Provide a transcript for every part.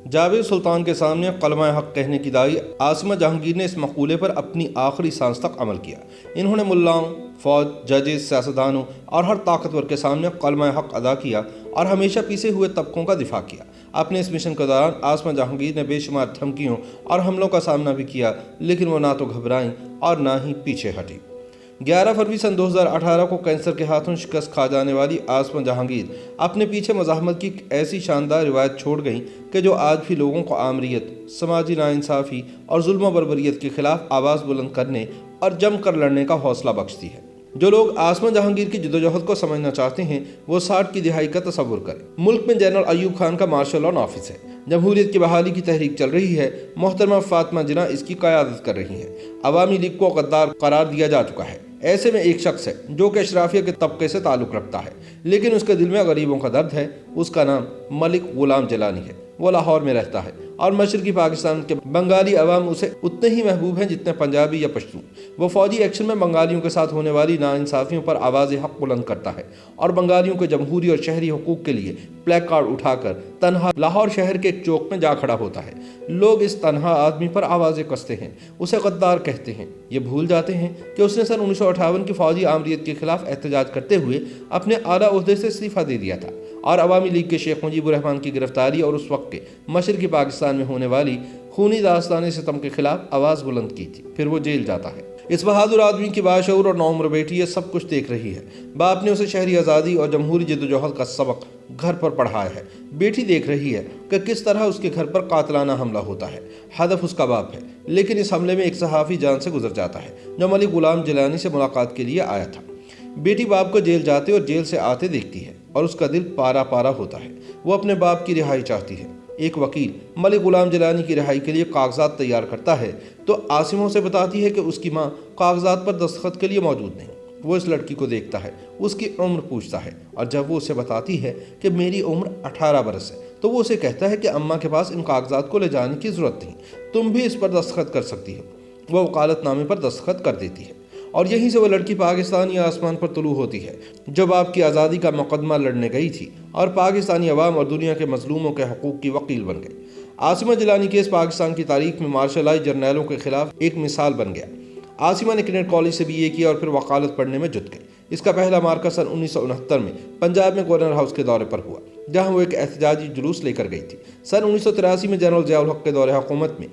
جاوید سلطان کے سامنے کلمہ حق کہنے کی داعی عاصمہ جہانگیر نے اس مقولے پر اپنی آخری سانس تک عمل کیا۔ انہوں نے ملاؤں، فوج، ججز، سیاستدانوں اور ہر طاقتور کے سامنے کلمہ حق ادا کیا اور ہمیشہ پیچھے ہوئے طبقوں کا دفاع کیا۔ اپنے اس مشن کے دوران عاصمہ جہانگیر نے بے شمار دھمکیوں اور حملوں کا سامنا بھی کیا، لیکن وہ نہ تو گھبرائیں اور نہ ہی پیچھے ہٹی۔ 11 فروری سن 2018 کو کینسر کے ہاتھوں شکست کھا جانے والی عاصمہ جہانگیر اپنے پیچھے مزاحمت کی ایک ایسی شاندار روایت چھوڑ گئیں کہ جو آج بھی لوگوں کو آمریت، سماجی ناانصافی اور ظلم و بربریت کے خلاف آواز بلند کرنے اور جم کر لڑنے کا حوصلہ بخشتی ہے۔ جو لوگ عاصمہ جہانگیر کی جدوجہد کو سمجھنا چاہتے ہیں وہ 60 کی دہائی کا تصور کریں۔ ملک میں جنرل ایوب خان کا مارشل لاء نافذ ہے، جمہوریت کی بحالی کی تحریک چل رہی ہے، محترمہ فاطمہ جناح اس کی قیادت کر رہی ہیں، عوامی لیگ کو غدار قرار دیا جا چکا ہے۔ ایسے میں ایک شخص ہے جو کہ اشرافیہ کے طبقے سے تعلق رکھتا ہے، لیکن اس کے دل میں غریبوں کا درد ہے۔ اس کا نام ملک غلام جیلانی ہے۔ وہ لاہور میں رہتا ہے اور مشرقی پاکستان کے بنگالی عوام اسے اتنے ہی محبوب ہیں جتنے پنجابی یا پشتو۔ وہ فوجی ایکشن میں بنگالیوں کے ساتھ ہونے والی ناانصافیوں پر آواز حق بلند کرتا ہے اور بنگالیوں کے جمہوری اور شہری حقوق کے لیے پلیک کارڈ اٹھا کر تنہا لاہور شہر کے ایک چوک میں جا کھڑا ہوتا ہے۔ لوگ اس تنہا آدمی پر آوازیں کستے ہیں، اسے غدار کہتے ہیں۔ یہ بھول جاتے ہیں کہ اس نے سن 1958 کی فوجی آمریت کے خلاف احتجاج کرتے ہوئے اپنے اعلیٰ عہدے سے استعفیٰ دے دیا تھا اور عوامی لیگ کے شیخ مجیب الرحمان کی گرفتاری اور اس وقت کے مشرقی پاکستان میں ہونے والی خونی داستان ستم کے خلاف آواز بلند کی تھی۔ پھر وہ جیل جاتا ہے۔ اس بہادر آدمی کی باشعور اور نوعمر بیٹی یہ سب کچھ دیکھ رہی ہے۔ باپ نے اسے شہری آزادی اور جمہوری جدوجہد کا سبق گھر پر پڑھایا ہے۔ بیٹی دیکھ رہی ہے کہ کس طرح اس کے گھر پر قاتلانہ حملہ ہوتا ہے۔ ہدف اس کا باپ ہے، لیکن اس حملے میں ایک صحافی جان سے گزر جاتا ہے جو ملک غلام جیلانی سے ملاقات کے لیے آیا تھا۔ بیٹی باپ کو جیل جاتے اور جیل سے آتے دیکھتی ہے اور اس کا دل پارا پارا ہوتا ہے۔ وہ اپنے باپ کی رہائی چاہتی ہے۔ ایک وکیل ملک غلام جیلانی کی رہائی کے لیے کاغذات تیار کرتا ہے تو عاصمہ سے بتاتی ہے کہ اس کی ماں کاغذات پر دستخط کے لیے موجود نہیں۔ وہ اس لڑکی کو دیکھتا ہے، اس کی عمر پوچھتا ہے اور جب وہ اسے بتاتی ہے کہ میری عمر 18 برس ہے تو وہ اسے کہتا ہے کہ اماں کے پاس ان کاغذات کو لے جانے کی ضرورت نہیں، تم بھی اس پر دستخط کر سکتی ہو۔ وہ وکالت نامے پر دستخط کر دیتی ہے اور یہیں سے وہ لڑکی پاکستانی آسمان پر طلوع ہوتی ہے جو باپ کی آزادی کا مقدمہ لڑنے گئی تھی اور پاکستانی عوام اور دنیا کے مظلوموں کے حقوق کی وکیل بن گئی۔ عاصمہ جیلانی کیس پاکستان کی تاریخ میں مارشل لاء جرنیلوں کے خلاف ایک مثال بن گیا۔ عاصمہ نے کنیٹ کالج سے BA کیا اور پھر وکالت پڑھنے میں جٹ گئی۔ اس کا پہلا مارکہ سن 1969 میں پنجاب میں گورنر ہاؤس کے دورے پر ہوا جہاں وہ ایک احتجاجی جلوس لے کر گئی تھی۔ سن 1983 میں جنرل ضیاء الحق کے دور حکومت میں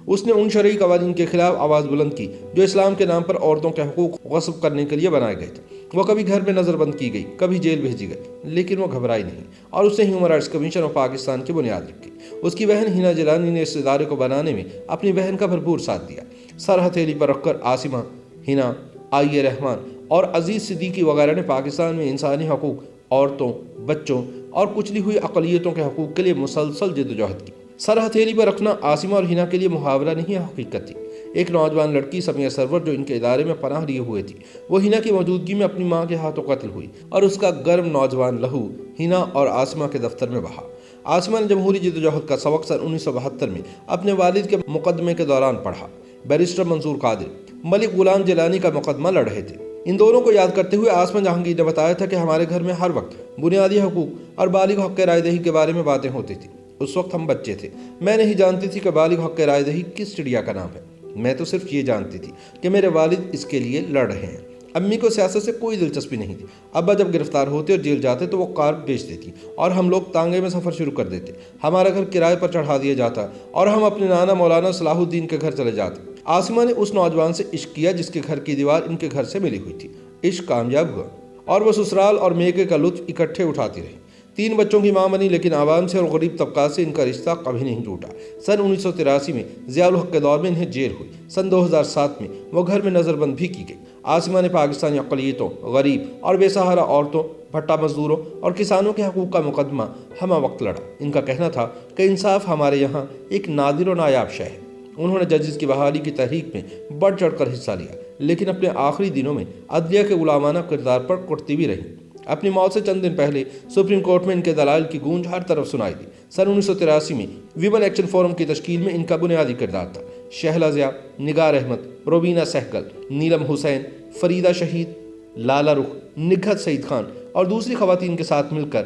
اس نے ان شرعی قوانین کے خلاف آواز بلند کی جو اسلام کے نام پر عورتوں کے حقوق غصب کرنے کے لیے بنائے گئے تھے۔ وہ کبھی گھر میں نظر بند کی گئی، کبھی جیل بھیجی گئی، لیکن وہ گھبرائی نہیں اور اس نے human rights commission of Pakistan کی بنیاد رکھی۔ اس کی بہن ہنا جیلانی نے اس ادارے کو بنانے میں اپنی بہن کا بھرپور ساتھ دیا۔ سر ہتھیلی پر رکھ کر عاصمہ، ہنا، آئی اے رحمان اور عزیز صدیقی وغیرہ نے پاکستان میں انسانی حقوق، عورتوں، بچوں اور کچلی ہوئی اقلیتوں کے حقوق کے لیے مسلسل جدوجہد کی۔ سر ہتھیلی پر رکھنا عاصمہ اور ہنا کے لیے محاورہ نہیں، حقیقت تھی۔ ایک نوجوان لڑکی سمیہ سرور جو ان کے ادارے میں پناہ لیے ہوئے تھی، وہ ہنا کی موجودگی میں اپنی ماں کے ہاتھوں قتل ہوئی اور اس کا گرم نوجوان لہو ہنا اور عاصمہ کے دفتر میں بہا۔ عاصمہ نے جمہوری جدوجہد کا سبق سن 1972 میں اپنے والد کے مقدمے کے دوران پڑھا۔ بیرسٹر منصور قادر ملک غلام جیلانی کا مقدمہ لڑ رہے تھے۔ ان دونوں کو یاد کرتے ہوئے عاصمہ جہانگیر نے بتایا تھا کہ ہمارے گھر میں ہر وقت بنیادی حقوق اور بالغ حق رائے دہی کے بارے میں باتیں ہوتی تھیں۔ اس وقت ہم بچے تھے، میں نہیں جانتی تھی کہ بالغ حق رائے دہی کس چڑیا کا نام ہے۔ میں تو صرف یہ جانتی تھی کہ میرے والد اس کے لیے لڑ رہے ہیں۔ امی کو سیاست سے کوئی دلچسپی نہیں تھی۔ ابا جب گرفتار ہوتے اور جیل جاتے تو وہ کار بیچ دیتی اور ہم لوگ تانگے میں سفر شروع کر دیتے۔ ہمارا گھر کرائے پر چڑھا دیا جاتا اور ہم اپنے نانا مولانا صلاح الدین کے گھر چلے جاتے۔ عاصمہ نے اس نوجوان سے عشق کیا جس کے گھر کی دیوار ان کے گھر سے ملی ہوئی تھی۔ عشق کامیاب ہوا اور وہ سسرال اور میکے کا لطف اکٹھے اٹھاتی رہی۔ 3 بچوں کی ماں بنی، لیکن عوام سے اور غریب طبقات سے ان کا رشتہ کبھی نہیں ٹوٹا۔ سن 1983 میں ضیاء الحق کے دور میں انہیں جیل ہوئی۔ سن 2007 میں وہ گھر میں نظر بند بھی کی گئی۔ عاصمہ نے پاکستانی اقلیتوں، غریب اور بے سہارا عورتوں، بھٹا مزدوروں اور کسانوں کے حقوق کا مقدمہ ہمہ وقت لڑا۔ ان کا کہنا تھا کہ انصاف ہمارے یہاں ایک نادر و نایاب شے ہے۔ انہوں نے ججز کی بحالی کی تحریک میں بڑھ چڑھ کر حصہ لیا، لیکن اپنے آخری دنوں میں عدلیہ کے غلامانہ کردار پر کٹتی بھی رہی۔ اپنی موت سے چند دن پہلے سپریم کورٹ میں ان کے دلائل کی گونج ہر طرف سنائی دی۔ سن 1983 میں ویمن ایکشن فورم کی تشکیل میں ان کا بنیادی کردار تھا۔ شہلا ضیاء، نگار احمد، روبینہ سہگل، نیلم حسین، فریدہ شہید، لالا رخ، نگہت سعید خان اور دوسری خواتین کے ساتھ مل کر